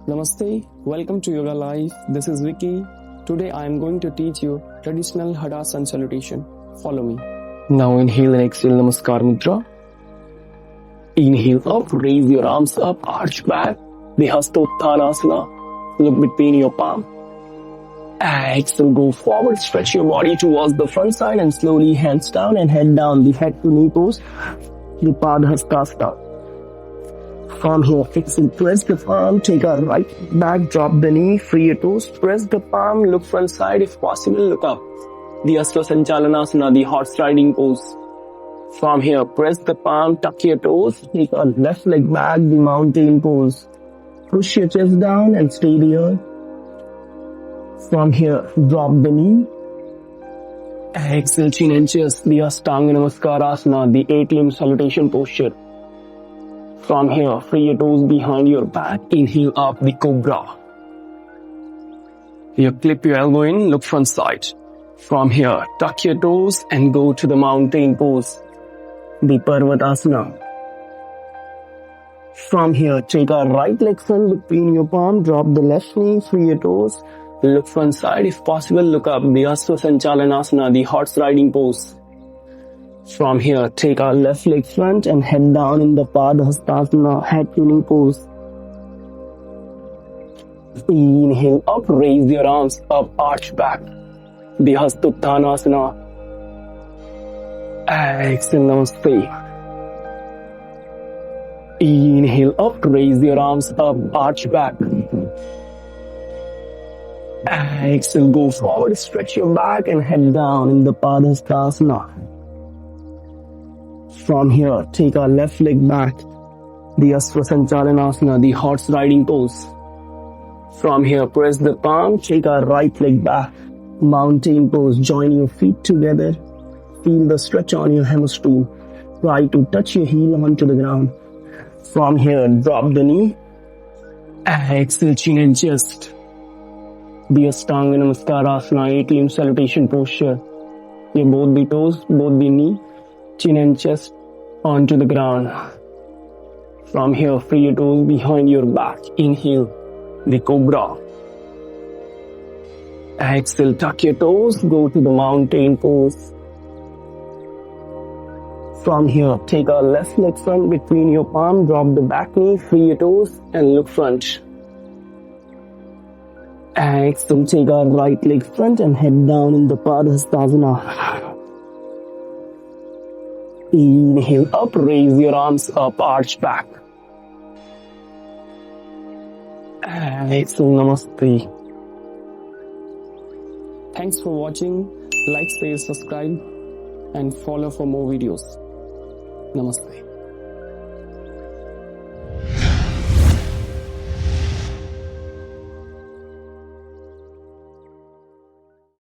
Namaste, welcome to Yoga Life. This is Vicky. Today I am going to teach you traditional Hatha Sun Salutation. Follow me. Now inhale and exhale Namaskar Mudra. Inhale up, raise your arms up, arch back. The Hastottanasana. Look between your palm. Exhale, go forward, stretch your body towards the front side and slowly hands down and head down, the head to knee pose. The Padhastasana. From here, exhale, press the palm, take a right back, drop the knee, free your toes, press the palm, look front side, if possible, look up. The Sanchalanasana, the horse riding pose. From here, press the palm, tuck your toes, take a left leg back, the mountain pose. Push your chest down and stay there. From here, drop the knee. Exhale, chin and chest, the Ashtanga Namaskara, the 8-limb salutation posture. From here, free your toes behind your back. Inhale up, the Cobra. Here, clip your elbow in, look front side. From here, tuck your toes and go to the mountain pose, the Parvatasana. From here, take a right leg front between your palm, drop the left knee, free your toes, look front side, if possible, look up, the Sanchalanasana, the horse riding pose. From here, take our left leg front and head down in the Padhastasana, head to knee pose. Inhale up, raise your arms up, arch back. The Hastottanasana. Exhale, Namaste. Inhale up, raise your arms up, arch back. Exhale, go forward, stretch your back and head down in the Padhastasana. From here, take our left leg back, the Sanchalanasana, the horse riding pose. From here, press the palm, take our right leg back, mountain pose, join your feet together, feel the stretch on your hamstring, try to touch your heel onto the ground. From here, drop the knee, exhale, chin and chest, the Ashtanga Namaskara, 8-limb salutation posture. Here, both the toes, both the knee, chin and chest onto the ground. From here, free your toes behind your back. Inhale, the Cobra. Exhale, tuck your toes, go to the mountain pose. From here, take our left leg front between your palm, drop the back knee, free your toes and look front. Exhale, take our right leg front and head down in the Padhastasana. Inhale up, raise your arms up, arch back. Exhale, Namaste. Thanks for watching. Like, share, subscribe and follow for more videos. Namaste.